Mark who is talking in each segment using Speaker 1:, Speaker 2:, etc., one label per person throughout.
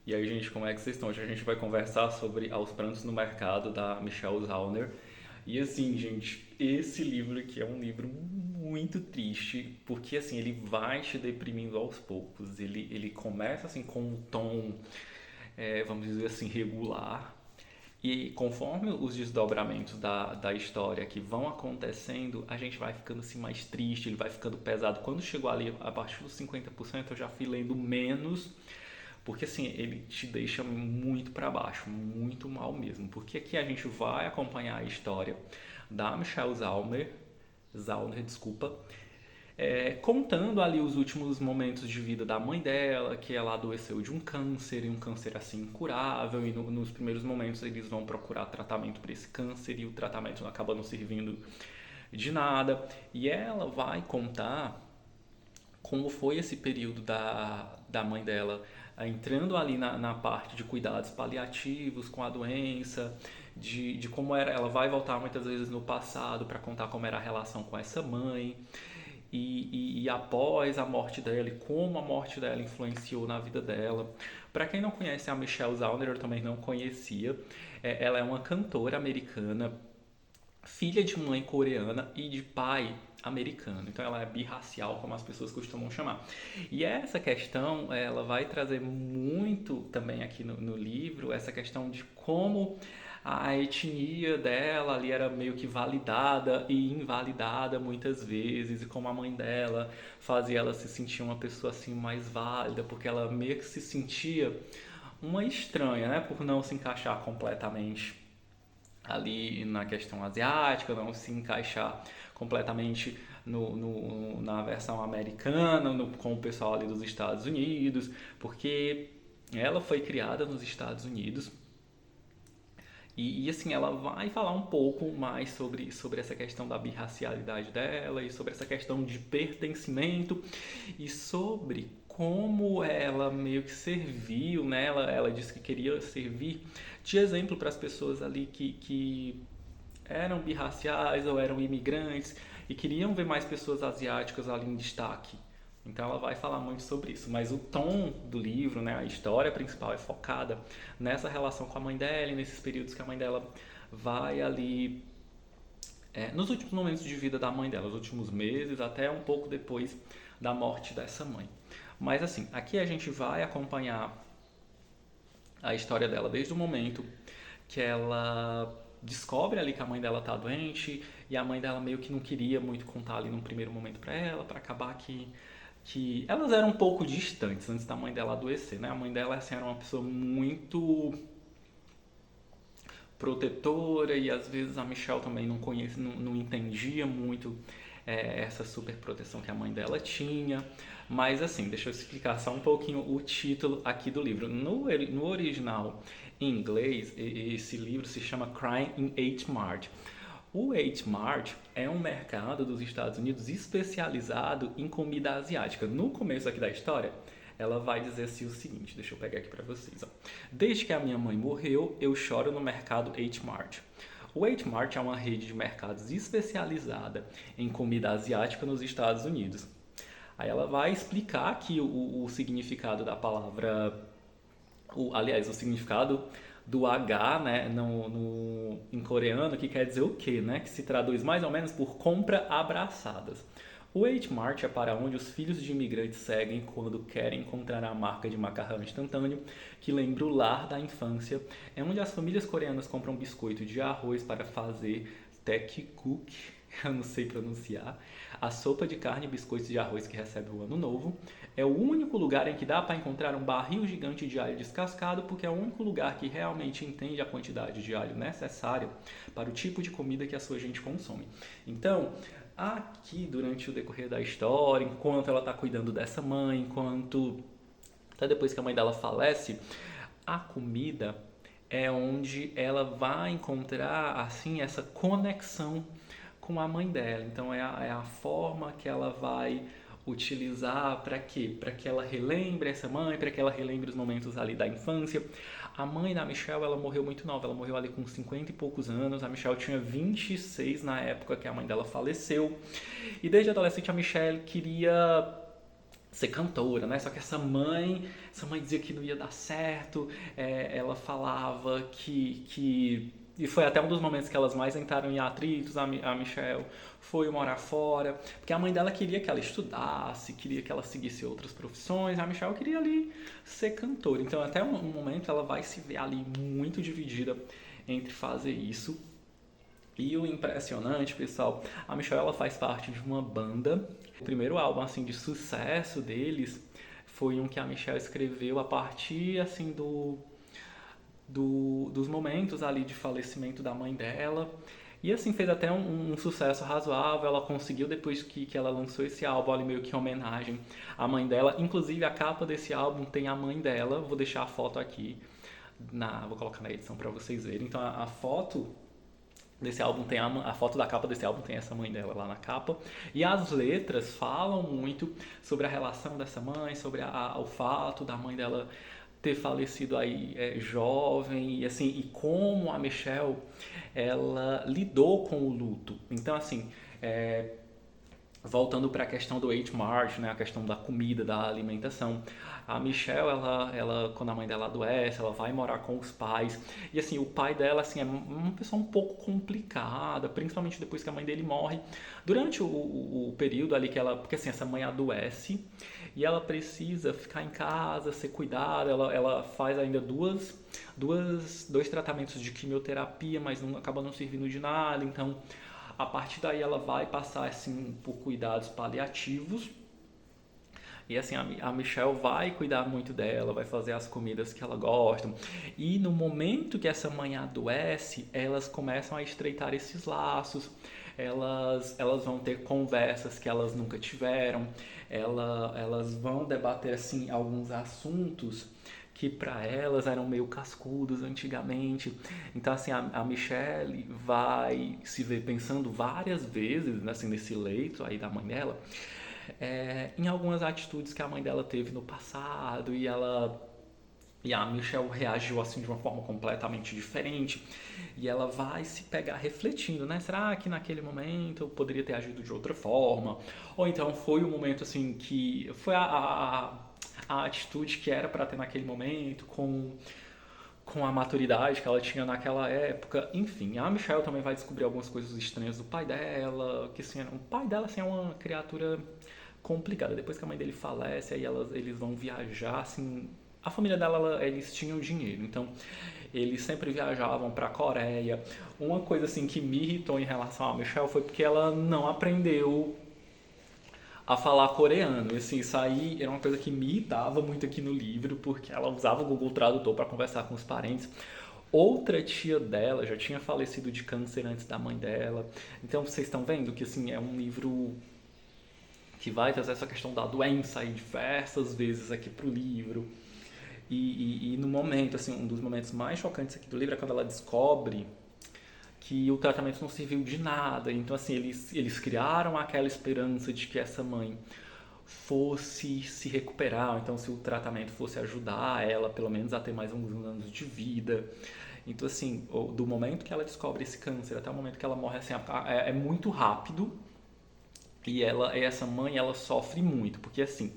Speaker 1: E aí, gente, como é que vocês estão? Hoje a gente vai conversar sobre Aos Prantos no Mercado, da Michelle Zauner. E assim, gente, esse livro aqui é um livro muito triste, porque assim, ele vai te deprimindo aos poucos. Ele começa assim com um tom, vamos dizer assim, regular. E conforme os desdobramentos da história que vão acontecendo, a gente vai ficando assim mais triste, ele vai ficando pesado. Quando chegou ali a partir dos 50%, eu já fui lendo menos, porque assim, ele te deixa muito para baixo, muito mal mesmo. Porque aqui a gente vai acompanhar a história da Michelle Zauner, desculpa, contando ali os últimos momentos de vida da mãe dela, que ela adoeceu de um câncer, e um câncer assim incurável, e nos primeiros momentos eles vão procurar tratamento para esse câncer, e o tratamento acaba não servindo de nada. E ela vai contar como foi esse período da mãe dela, entrando ali na parte de cuidados paliativos com a doença, de como era. Ela vai voltar muitas vezes no passado para contar como era a relação com essa mãe. E após a morte dela, e como a morte dela influenciou na vida dela. Para quem não conhece a Michelle Zauner, eu também não conhecia. Ela é uma cantora americana, filha de mãe coreana e de pai americano. Então ela é birracial, como as pessoas costumam chamar. E essa questão, ela vai trazer muito também aqui no livro, essa questão de como a etnia dela ali era meio que validada e invalidada muitas vezes, e como a mãe dela fazia ela se sentir uma pessoa assim mais válida, porque ela meio que se sentia uma estranha, né, por não se encaixar completamente ali na questão asiática, não se encaixar completamente na versão americana, com o pessoal ali dos Estados Unidos, porque ela foi criada nos Estados Unidos. Assim, ela vai falar um pouco mais sobre essa questão da birracialidade dela, e sobre essa questão de pertencimento, e sobre como ela meio que serviu, né? Ela disse que queria servir de exemplo para as pessoas ali que eram birraciais ou eram imigrantes e queriam ver mais pessoas asiáticas ali em destaque. Então ela vai falar muito sobre isso, mas o tom do livro, né, a história principal é focada nessa relação com a mãe dela, e nesses períodos que a mãe dela vai ali, nos últimos momentos de vida da mãe dela, os últimos meses, até um pouco depois da morte dessa mãe. Mas assim, aqui a gente vai acompanhar a história dela desde o momento que ela descobre ali que a mãe dela tá doente, e a mãe dela meio que não queria muito contar ali num primeiro momento para ela, para acabar que elas eram um pouco distantes antes da mãe dela adoecer, né? A mãe dela assim, era uma pessoa muito protetora, e às vezes a Michelle também não entendia muito essa super proteção que a mãe dela tinha. Mas assim, deixa eu explicar só um pouquinho o título aqui do livro. No original em inglês, esse livro se chama Crime in H Mart. O H Mart é um mercado dos Estados Unidos especializado em comida asiática. No começo aqui da história, ela vai dizer assim o seguinte, deixa eu pegar aqui para vocês. Ó. Desde que a minha mãe morreu, eu choro no mercado H Mart. O H Mart é uma rede de mercados especializada em comida asiática nos Estados Unidos. Aí ela vai explicar aqui o significado da palavra, aliás, o significado do H, né, em coreano, que quer dizer o quê, né? Que se traduz mais ou menos por compra abraçadas. O H-Mart é para onde os filhos de imigrantes seguem quando querem encontrar a marca de macarrão instantâneo que lembra o lar da infância. É onde as famílias coreanas compram biscoito de arroz para fazer taekguk, eu não sei pronunciar, a sopa de carne e biscoitos de arroz que recebe o ano novo. É o único lugar em que dá para encontrar um barril gigante de alho descascado, porque é o único lugar que realmente entende a quantidade de alho necessária para o tipo de comida que a sua gente consome. Então, aqui durante o decorrer da história, enquanto ela está cuidando dessa mãe, enquanto até depois que a mãe dela falece, a comida é onde ela vai encontrar assim essa conexão com a mãe dela. Então é a forma que ela vai utilizar para quê? Para que ela relembre essa mãe, para que ela relembre os momentos ali da infância. A mãe da Michelle, ela morreu muito nova, ela morreu ali com 50 e poucos anos. A Michelle tinha 26 na época que a mãe dela faleceu. E desde adolescente a Michelle queria ser cantora, né? Só que essa mãe dizia que não ia dar certo, ela falava e foi até um dos momentos que elas mais entraram em atritos, a Michelle foi morar fora, porque a mãe dela queria que ela estudasse, queria que ela seguisse outras profissões, a Michelle queria ali ser cantora. Então até um momento ela vai se ver ali muito dividida entre fazer isso. E o impressionante, pessoal, a Michelle ela faz parte de uma banda. O primeiro álbum assim de sucesso deles foi um que a Michelle escreveu a partir assim dos momentos ali de falecimento da mãe dela. E assim fez até um sucesso razoável. Ela conseguiu depois que ela lançou esse álbum ali meio que em homenagem à mãe dela. Inclusive a capa desse álbum tem a mãe dela. Vou deixar a foto aqui vou colocar na edição para vocês verem. Então a foto desse álbum tem a foto da capa desse álbum tem essa mãe dela lá na capa, e as letras falam muito sobre a relação dessa mãe, sobre o fato da mãe dela ter falecido aí jovem, e assim, e como a Michelle ela lidou com o luto. Então assim, voltando para a questão do H. March, né, a questão da comida, da alimentação. A Michelle, ela, quando a mãe dela adoece, ela vai morar com os pais. E assim, o pai dela assim, é uma pessoa um pouco complicada, principalmente depois que a mãe dele morre. Durante o período ali que ela. Porque assim, essa mãe adoece e ela precisa ficar em casa, ser cuidada. Ela faz ainda dois tratamentos de quimioterapia, mas acaba não servindo de nada. Então, a partir daí ela vai passar assim por cuidados paliativos. E assim, a Michelle vai cuidar muito dela, vai fazer as comidas que ela gosta. E no momento que essa mãe adoece, elas começam a estreitar esses laços. Elas vão ter conversas que elas nunca tiveram. Elas vão debater assim alguns assuntos que para elas eram meio cascudos antigamente. Então assim, a Michelle vai se ver pensando várias vezes assim, nesse leito aí da mãe dela, em algumas atitudes que a mãe dela teve no passado, e a Michelle reagiu assim de uma forma completamente diferente, e ela vai se pegar refletindo, né? Será que naquele momento eu poderia ter agido de outra forma? Ou então foi o momento assim que foi a atitude que era para ter naquele momento, com a maturidade que ela tinha naquela época. Enfim, a Michelle também vai descobrir algumas coisas estranhas do pai dela, que assim, o pai dela assim, é uma criatura complicada. Depois que a mãe dele falece, aí eles vão viajar, assim, a família dela, eles tinham dinheiro, então eles sempre viajavam para a Coreia. Uma coisa assim que me irritou em relação a Michelle foi porque ela não aprendeu a falar coreano. E assim, isso aí era uma coisa que me irritava muito aqui no livro, porque ela usava o Google Tradutor para conversar com os parentes. Outra tia dela já tinha falecido de câncer antes da mãe dela. Então vocês estão vendo que assim é um livro que vai trazer essa questão da doença aí diversas vezes aqui pro livro. E no momento, assim, um dos momentos mais chocantes aqui do livro é quando ela descobre que o tratamento não serviu de nada. Então, assim, eles criaram aquela esperança de que essa mãe fosse se recuperar, então se o tratamento fosse ajudar ela, pelo menos a ter mais uns anos de vida. Então, assim, do momento que ela descobre esse câncer até o momento que ela morre, assim, é muito rápido. E essa mãe, ela sofre muito, porque assim,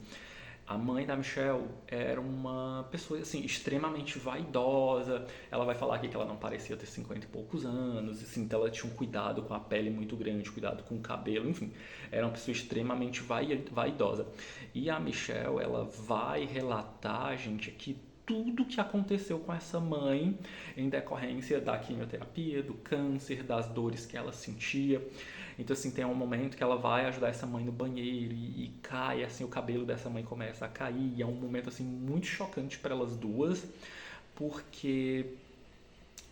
Speaker 1: a mãe da Michelle era uma pessoa assim, extremamente vaidosa. Ela vai falar aqui que ela não parecia ter 50 e poucos anos, assim, então ela tinha um cuidado com a pele muito grande, cuidado com o cabelo, enfim, era uma pessoa extremamente vaidosa. E a Michelle, ela vai relatar, gente, aqui tudo que aconteceu com essa mãe em decorrência da quimioterapia, do câncer, das dores que ela sentia. Então, assim, tem um momento que ela vai ajudar essa mãe no banheiro e cai, assim, o cabelo dessa mãe começa a cair. E é um momento, assim, muito chocante para elas duas, porque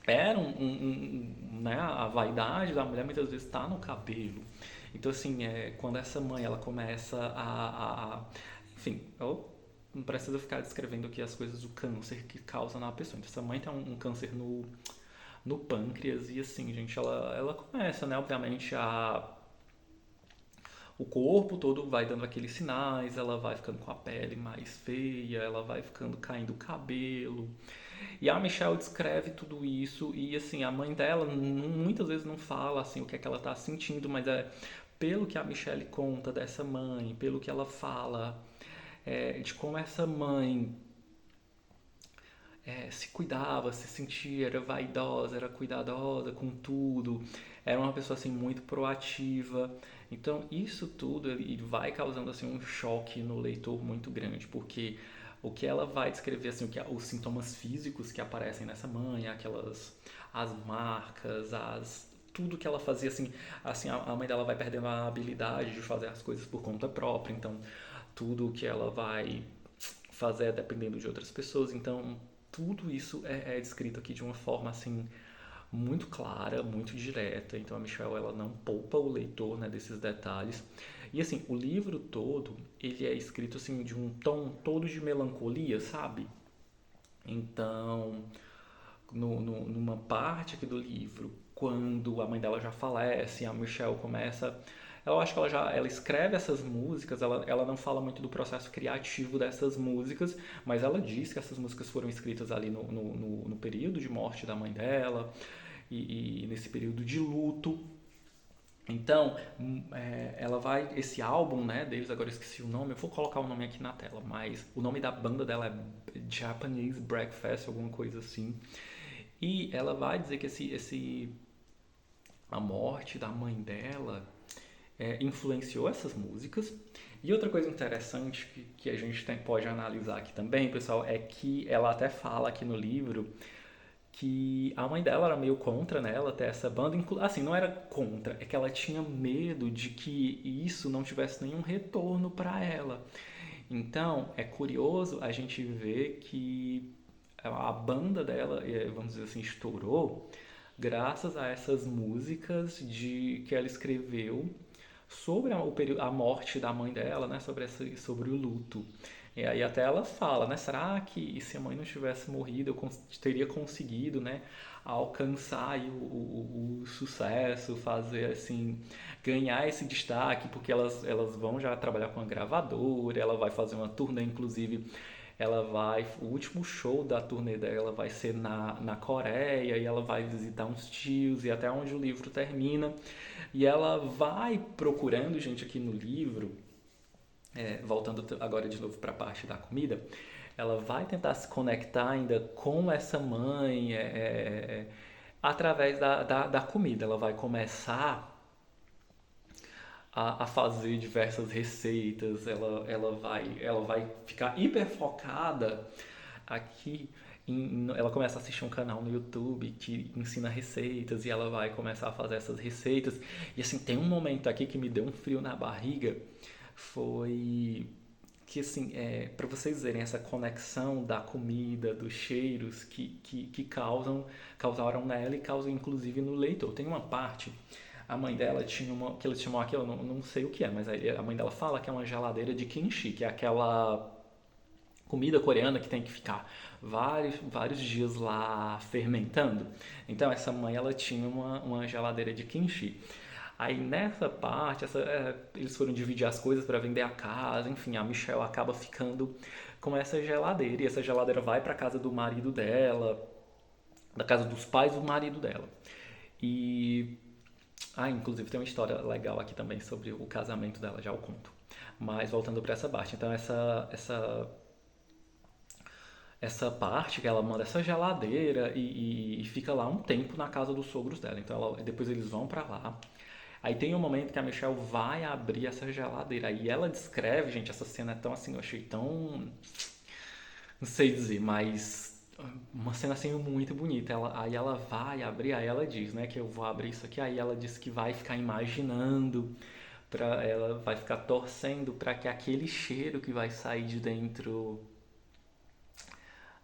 Speaker 1: era né, a vaidade da mulher muitas vezes está no cabelo. Então, assim, quando essa mãe, ela começa enfim, eu não preciso ficar descrevendo aqui as coisas do câncer que causa na pessoa. Então, essa mãe tem um câncer no pâncreas e assim, gente, ela começa, né, obviamente o corpo todo vai dando aqueles sinais, ela vai ficando com a pele mais feia, ela vai ficando caindo o cabelo. E a Michelle descreve tudo isso e assim, a mãe dela muitas vezes não fala assim o que é que ela tá sentindo, mas pelo que a Michelle conta dessa mãe, pelo que ela fala, de como essa mãe se cuidava, se sentia, era vaidosa, era cuidadosa com tudo, era uma pessoa assim muito proativa. Então isso tudo ele vai causando assim um choque no leitor muito grande, porque o que ela vai descrever assim, os sintomas físicos que aparecem nessa mãe, aquelas as marcas, as tudo que ela fazia assim a mãe dela vai perdendo a habilidade de fazer as coisas por conta própria, então tudo que ela vai fazer é dependendo de outras pessoas, então tudo isso é descrito aqui de uma forma assim muito clara, muito direta. Então a Michelle ela não poupa o leitor, né, desses detalhes. E assim, o livro todo, ele é escrito assim de um tom todo de melancolia, sabe? Então, numa parte aqui do livro, quando a mãe dela já falece, a Michelle começa. Eu acho que ela escreve essas músicas, ela não fala muito do processo criativo dessas músicas, mas ela diz que essas músicas foram escritas ali no período de morte da mãe dela e nesse período de luto. Então, ela vai. Esse álbum, né, deles, agora eu esqueci o nome, eu vou colocar o nome aqui na tela, mas o nome da banda dela é Japanese Breakfast, alguma coisa assim. E ela vai dizer que a morte da mãe dela influenciou essas músicas. E outra coisa interessante que a gente pode analisar aqui também, pessoal, é que ela até fala aqui no livro que a mãe dela era meio contra, né, ela ter essa banda, assim, não era contra, é que ela tinha medo de que isso não tivesse nenhum retorno para ela. Então, é curioso a gente ver que a banda dela, vamos dizer assim, estourou graças a essas músicas que ela escreveu sobre a morte da mãe dela, né, sobre o luto. E aí até ela fala, né, será que se a mãe não tivesse morrido eu teria conseguido, né, alcançar aí o sucesso, fazer assim, ganhar esse destaque, porque elas vão já trabalhar com a gravadora, ela vai fazer uma turnê, inclusive o último show da turnê dela vai ser na Coreia e ela vai visitar uns tios e até onde o livro termina. E ela vai procurando, gente, aqui no livro, voltando agora de novo para a parte da comida, ela vai tentar se conectar ainda com essa mãe através da comida. Ela vai começar a fazer diversas receitas, ela vai ficar hiper focada aqui. Ela começa a assistir um canal no YouTube que ensina receitas e ela vai começar a fazer essas receitas. E assim, tem um momento aqui que me deu um frio na barriga, foi que assim, para vocês verem essa conexão da comida, dos cheiros que causaram nela e causam inclusive no leitor. Tem uma parte, a mãe dela tinha que eles chamam aquilo, não sei o que é, mas a mãe dela fala que é uma geladeira de kimchi, que é aquela comida coreana que tem que ficar vários dias lá fermentando. Então essa mãe ela tinha uma geladeira de kimchi. Aí nessa parte, eles foram dividir as coisas para vender a casa, enfim, a Michelle acaba ficando com essa geladeira e essa geladeira vai para casa do marido dela, da casa dos pais do marido dela. E inclusive tem uma história legal aqui também sobre o casamento dela, já o conto. Mas voltando para essa parte, então essa parte que ela manda essa geladeira e fica lá um tempo na casa dos sogros dela. Então depois eles vão para lá. Aí tem um momento que a Michelle vai abrir essa geladeira e ela descreve, gente, essa cena é tão assim, eu achei tão, não sei dizer, mas uma cena assim muito bonita. Aí ela vai abrir, aí ela diz, né, que eu vou abrir isso aqui, aí ela diz que vai ficar imaginando, ela vai ficar torcendo para que aquele cheiro que vai sair de dentro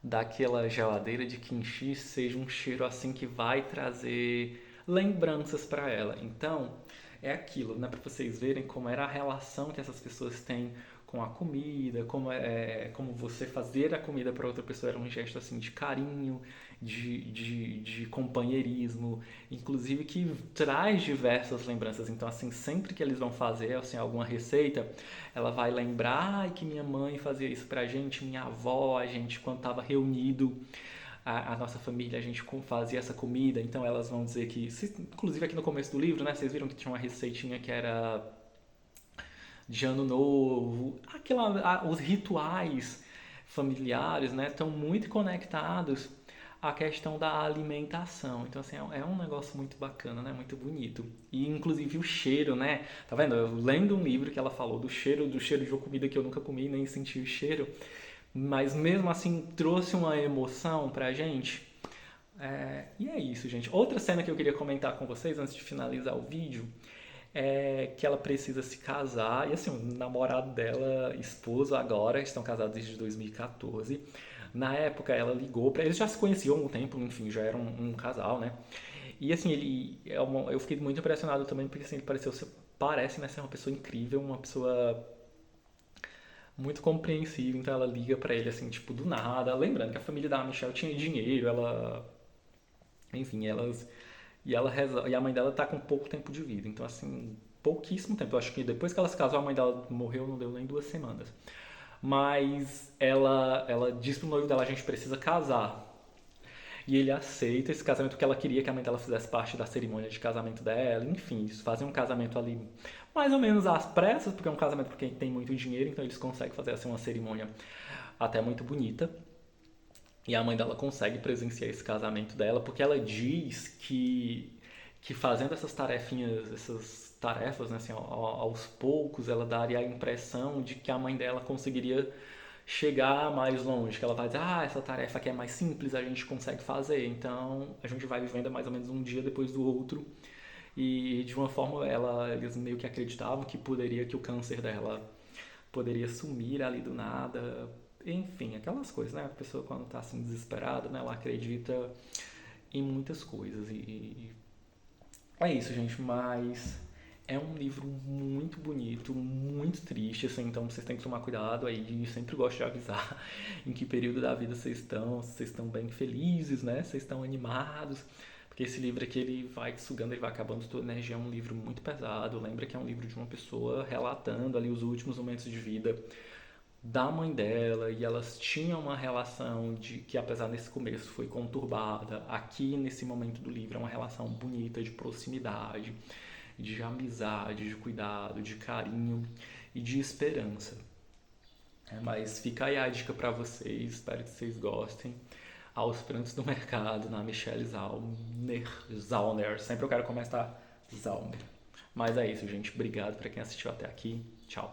Speaker 1: daquela geladeira de kimchi seja um cheiro assim que vai trazer lembranças para ela. Então, é aquilo, né, para vocês verem como era a relação que essas pessoas têm com a comida, como você fazer a comida para outra pessoa era um gesto assim de carinho, de companheirismo, inclusive que traz diversas lembranças. Então, assim, sempre que eles vão fazer assim, alguma receita, ela vai lembrar que minha mãe fazia isso pra gente, minha avó, a gente quando estava reunido, a nossa família, a gente fazia essa comida. Então elas vão dizer que, inclusive aqui no começo do livro, né, vocês viram que tinha uma receitinha que era de ano novo, os rituais familiares, né, estão muito conectados à questão da alimentação. Então, assim, é um negócio muito bacana, né, muito bonito. E, inclusive, o cheiro, né, tá vendo? Eu lendo um livro que ela falou do cheiro de uma comida que eu nunca comi, nem senti o cheiro, mas mesmo assim trouxe uma emoção pra gente. E é isso, gente. Outra cena que eu queria comentar com vocês antes de finalizar o vídeo é que ela precisa se casar. E assim, o namorado dela, esposo agora, estão casados desde 2014. Na época ela ligou pra eles, já se conheciam há algum tempo, enfim, já eram um casal, né? E assim, eu fiquei muito impressionado também porque assim, ele parece, né, ser uma pessoa incrível, uma pessoa muito compreensível. Então ela liga pra ele assim, tipo, do nada, lembrando que a família da Michelle tinha dinheiro, enfim, e a mãe dela tá com pouco tempo de vida. Então, assim, pouquíssimo tempo. Eu acho que depois que ela se casou, a mãe dela morreu, não deu nem 2 semanas. Mas ela diz pro noivo dela, a gente precisa casar. E ele aceita esse casamento porque ela queria que a mãe dela fizesse parte da cerimônia de casamento dela. Enfim, eles fazem um casamento ali mais ou menos às pressas, porque é um casamento para quem tem muito dinheiro, então eles conseguem fazer assim uma cerimônia até muito bonita. E a mãe dela consegue presenciar esse casamento dela, porque ela diz que fazendo essas tarefas, né, assim, aos poucos, ela daria a impressão de que a mãe dela conseguiria chegar mais longe, que ela vai dizer, essa tarefa aqui é mais simples, a gente consegue fazer, então a gente vai vivendo mais ou menos um dia depois do outro, e de uma forma eles meio que acreditavam que o câncer dela poderia sumir ali do nada. Enfim, aquelas coisas, né? A pessoa quando tá assim desesperada, né? Ela acredita em muitas coisas. E é isso, gente. Mas é um livro muito bonito, muito triste, assim, então vocês têm que tomar cuidado aí. E sempre gosto de avisar em que período da vida vocês estão, se vocês estão bem felizes, né? Se vocês estão animados. Porque esse livro aqui, ele vai te sugando, ele vai acabando tua energia. É um livro muito pesado. Lembra que é um livro de uma pessoa relatando ali os últimos momentos de vida da mãe dela, e elas tinham uma relação de que, apesar desse começo foi conturbada, aqui nesse momento do livro é uma relação bonita de proximidade, de amizade, de cuidado, de carinho e de esperança. Mas fica aí a dica para vocês, espero que vocês gostem. Aos Prantos do Mercado, na Michelle Zauner. Sempre eu quero começar Zauner. Mas é isso, gente. Obrigado para quem assistiu até aqui. Tchau.